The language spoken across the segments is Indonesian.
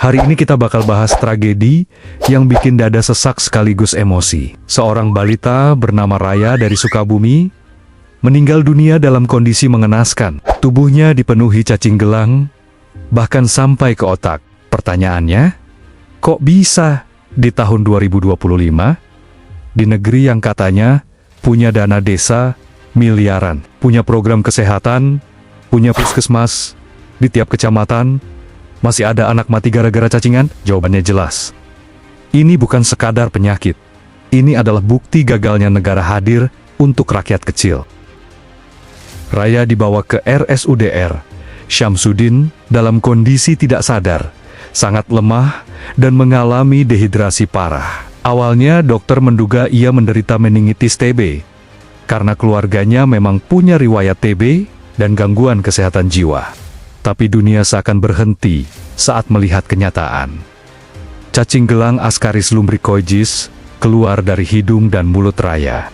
Hari ini kita bakal bahas tragedi yang bikin dada sesak sekaligus emosi. Seorang balita bernama Raya dari Sukabumi meninggal dunia dalam kondisi mengenaskan. Tubuhnya dipenuhi cacing gelang, bahkan sampai ke otak. Pertanyaannya, kok bisa di tahun 2025, di negeri yang katanya punya dana desa miliaran, punya program kesehatan, punya puskesmas di tiap kecamatan, masih ada anak mati gara-gara cacingan? Jawabannya jelas. Ini bukan sekadar penyakit. Ini adalah bukti gagalnya negara hadir untuk rakyat kecil. Raya dibawa ke RSUDR Syamsuddin dalam kondisi tidak sadar, sangat lemah, dan mengalami dehidrasi parah. Awalnya dokter menduga ia menderita meningitis TB, karena keluarganya memang punya riwayat TB dan gangguan kesehatan jiwa. Tapi dunia seakan berhenti saat melihat kenyataan. Cacing gelang Ascaris lumbricoides keluar dari hidung dan mulut Raya.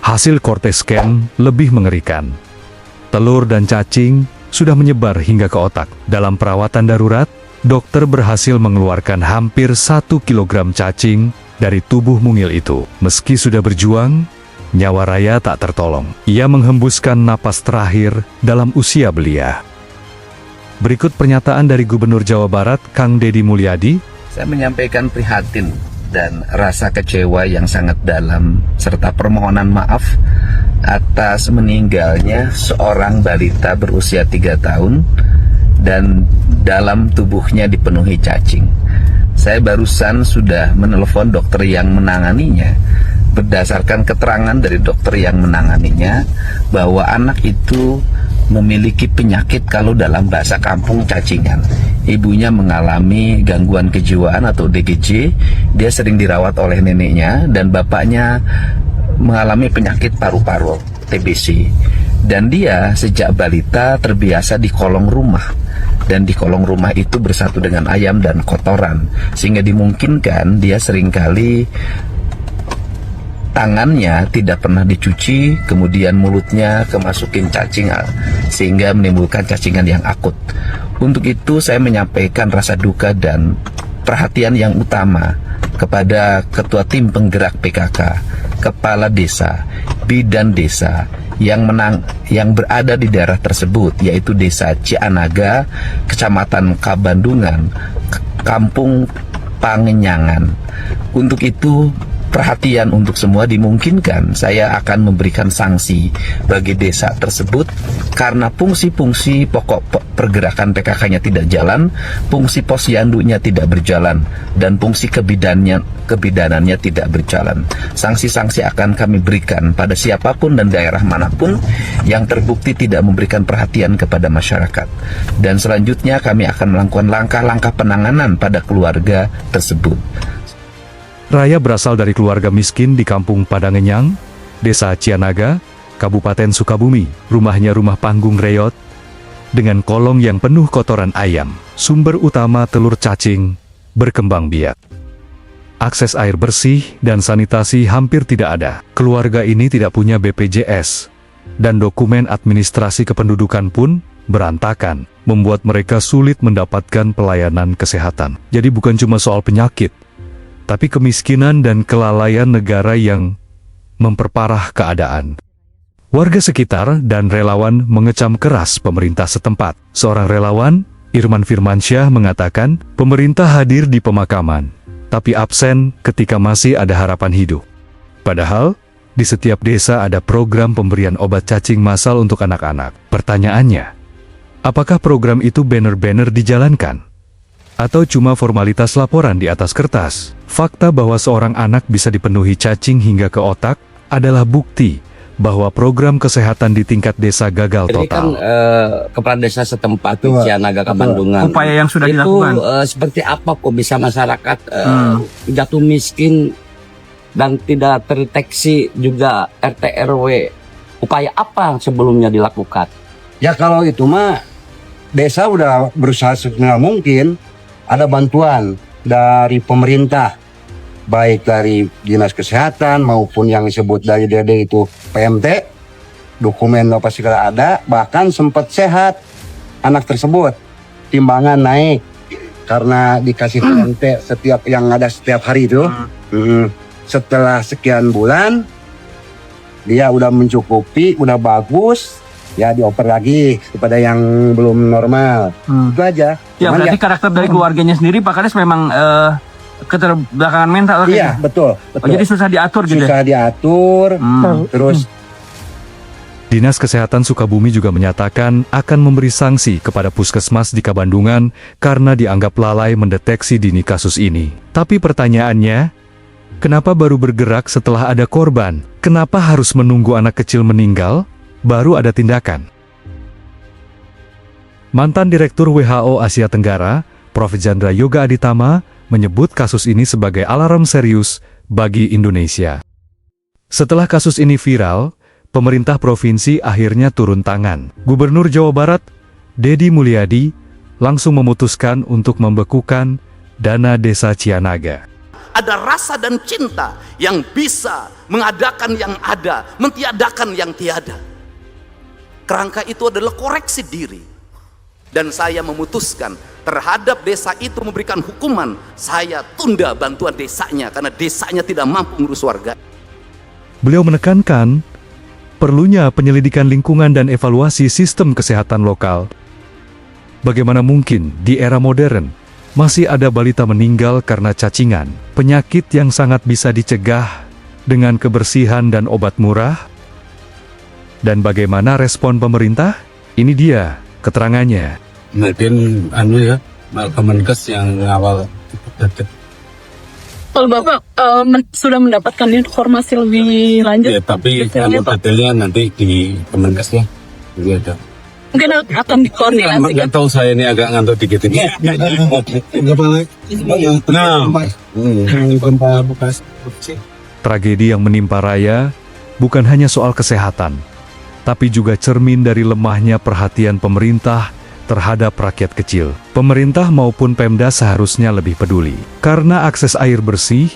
Hasil CT scan lebih mengerikan. Telur dan cacing sudah menyebar hingga ke otak. Dalam perawatan darurat, dokter berhasil mengeluarkan hampir 1 kilogram cacing dari tubuh mungil itu. Meski sudah berjuang, nyawa Raya tak tertolong. Ia menghembuskan napas terakhir dalam usia belia. Berikut pernyataan dari Gubernur Jawa Barat, Kang Deddy Mulyadi. Saya menyampaikan prihatin dan rasa kecewa yang sangat dalam, serta permohonan maaf atas meninggalnya seorang balita berusia 3 tahun dan dalam tubuhnya dipenuhi cacing. Saya barusan sudah menelepon dokter yang menanganinya. Berdasarkan keterangan dari dokter yang menanganinya, bahwa anak itu memiliki penyakit, kalau dalam bahasa kampung, cacingan. Ibunya mengalami gangguan kejiwaan atau DGJ, dia sering dirawat oleh neneknya, dan bapaknya mengalami penyakit paru-paru, TBC. Dan dia sejak balita terbiasa di kolong rumah. Dan di kolong rumah itu bersatu dengan ayam dan kotoran, sehingga dimungkinkan dia seringkali tangannya tidak pernah dicuci, kemudian mulutnya kemasukin cacing, sehingga menimbulkan cacingan yang akut. Untuk itu saya menyampaikan rasa duka dan perhatian yang utama kepada Ketua Tim Penggerak PKK, Kepala Desa, Bidan Desa yang berada di daerah tersebut, yaitu Desa Cianaga, Kecamatan Kabandungan, Kampung Pangenyangan. Untuk itu, perhatian untuk semua, dimungkinkan saya akan memberikan sanksi bagi desa tersebut karena fungsi-fungsi pokok pergerakan PKK-nya tidak jalan, fungsi posyandunya tidak berjalan, dan fungsi kebidanannya tidak berjalan. Sanksi-sanksi akan kami berikan pada siapapun dan daerah manapun yang terbukti tidak memberikan perhatian kepada masyarakat. Dan selanjutnya kami akan melakukan langkah-langkah penanganan pada keluarga tersebut. Raya berasal dari keluarga miskin di Kampung Padangenyang, Desa Cianaga, Kabupaten Sukabumi. Rumahnya rumah panggung reot, dengan kolong yang penuh kotoran ayam. Sumber utama telur cacing berkembang biak. Akses air bersih dan sanitasi hampir tidak ada. Keluarga ini tidak punya BPJS, dan dokumen administrasi kependudukan pun berantakan, membuat mereka sulit mendapatkan pelayanan kesehatan. Jadi bukan cuma soal penyakit, tapi kemiskinan dan kelalaian negara yang memperparah keadaan. Warga sekitar dan relawan mengecam keras pemerintah setempat. Seorang relawan, Irman Firmansyah, mengatakan pemerintah hadir di pemakaman, tapi absen ketika masih ada harapan hidup. Padahal, di setiap desa ada program pemberian obat cacing massal untuk anak-anak. Pertanyaannya, apakah program itu benar-benar dijalankan? Atau cuma formalitas laporan di atas kertas? Fakta bahwa seorang anak bisa dipenuhi cacing hingga ke otak adalah bukti bahwa program kesehatan di tingkat desa gagal total. Jadi kan kepala desa setempat di Cianaga Kabandungan, upaya yang sudah itu dilakukan seperti apa kok bisa masyarakat jatuh miskin dan tidak terdeteksi juga RT RW? Upaya apa sebelumnya dilakukan? Ya kalau itu mah desa udah berusaha semaksimal mungkin. Ada bantuan dari pemerintah, baik dari Dinas Kesehatan maupun yang disebut dari DD itu PMT, dokumen apa segala ada, bahkan sempat sehat anak tersebut. timbangan naik karena dikasih TNT setiap yang ada setiap hari itu. Setelah sekian bulan dia udah mencukupi, udah bagus, ya dioper lagi kepada yang belum normal. Itu aja. Ya Cuman berarti karakter dari keluarganya sendiri Pak Kades memang keterbelakangan mental. iya, betul. Oh, jadi susah diatur gitu. Susah diatur, terus Dinas Kesehatan Sukabumi juga menyatakan akan memberi sanksi kepada puskesmas di Kabandungan karena dianggap lalai mendeteksi dini kasus ini. Tapi pertanyaannya, kenapa baru bergerak setelah ada korban? Kenapa harus menunggu anak kecil meninggal, baru ada tindakan? Mantan Direktur WHO Asia Tenggara, Prof. Jandra Yoga Aditama, menyebut kasus ini sebagai alarm serius bagi Indonesia. Setelah kasus ini viral, pemerintah provinsi akhirnya turun tangan. Gubernur Jawa Barat, Deddy Mulyadi, langsung memutuskan untuk membekukan dana Desa Cianaga. Ada rasa dan cinta yang bisa mengadakan yang ada, mentiadakan yang tiada. Kerangka itu adalah koreksi diri. Dan saya memutuskan terhadap desa itu memberikan hukuman. Saya tunda bantuan desanya karena desanya tidak mampu mengurus warga. Beliau menekankan perlunya penyelidikan lingkungan dan evaluasi sistem kesehatan lokal. Bagaimana mungkin di era modern masih ada balita meninggal karena cacingan, penyakit yang sangat bisa dicegah dengan kebersihan dan obat murah? Dan bagaimana respon pemerintah? Ini dia keterangannya. Mungkin Kemenkes yang ngawal. Kalau Bapak sudah mendapatkan informasi lebih lanjut, Ya, tapi detailnya nanti di Kemenkes ya. Gitu. mungkin akan dikoordinasikan. Nggak tahu, saya ini agak ngantuk dikit ini. Tragedi yang menimpa Raya bukan hanya soal kesehatan, tapi juga cermin dari lemahnya perhatian pemerintah terhadap rakyat kecil. Pemerintah maupun Pemda seharusnya lebih peduli, karena akses air bersih,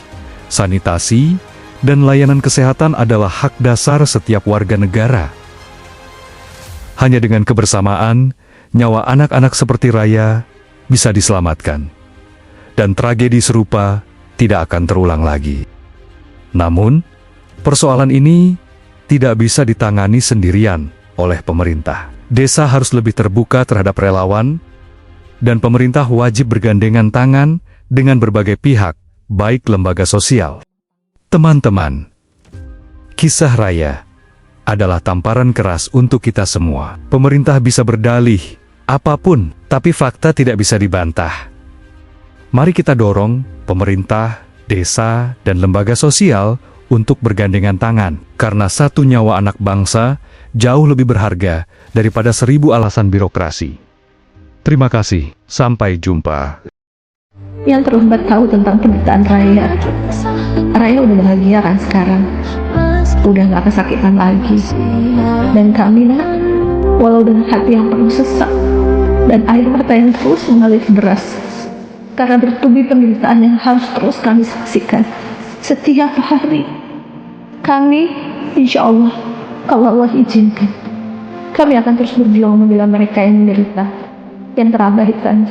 sanitasi, dan layanan kesehatan adalah hak dasar setiap warga negara. Hanya dengan kebersamaan, nyawa anak-anak seperti Raya bisa diselamatkan. Dan tragedi serupa tidak akan terulang lagi. Namun, persoalan ini tidak bisa ditangani sendirian oleh pemerintah. Desa harus lebih terbuka terhadap relawan, dan pemerintah wajib bergandengan tangan dengan berbagai pihak, baik lembaga sosial. Teman-teman, kisah Raya adalah tamparan keras untuk kita semua. Pemerintah bisa berdalih apapun, tapi fakta tidak bisa dibantah. Mari kita dorong pemerintah, desa, dan lembaga sosial untuk bergandengan tangan, karena satu nyawa anak bangsa jauh lebih berharga daripada 1000 alasan birokrasi. Terima kasih, sampai jumpa. Yang terlambat tahu tentang penderitaan Raya. Raya udah bahagia kan sekarang, udah gak kesakitan lagi. Dan kami nak, walau dengan hati yang penuh sesak dan air mata yang terus mengalir deras, karena bertubi penderitaan yang harus terus kami saksikan setiap hari. Kami, insya Allah, kalau Allah izinkan, kami akan terus berjuang membela mereka yang menderita, yang terabaikan.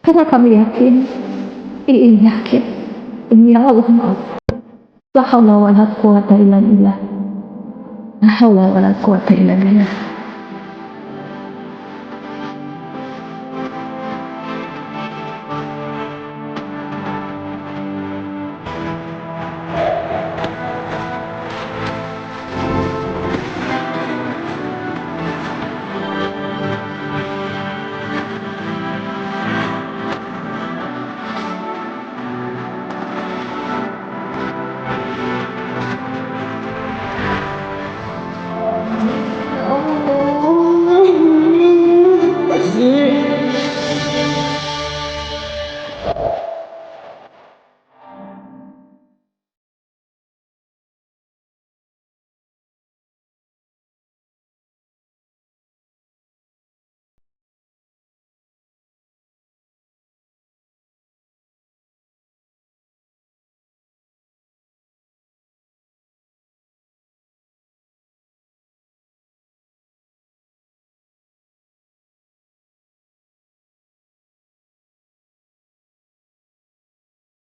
Karena kami yakin, yakin, demi Allah mau. La haula wa la quwwata illa billah. La haula wa la quwwata illa billah.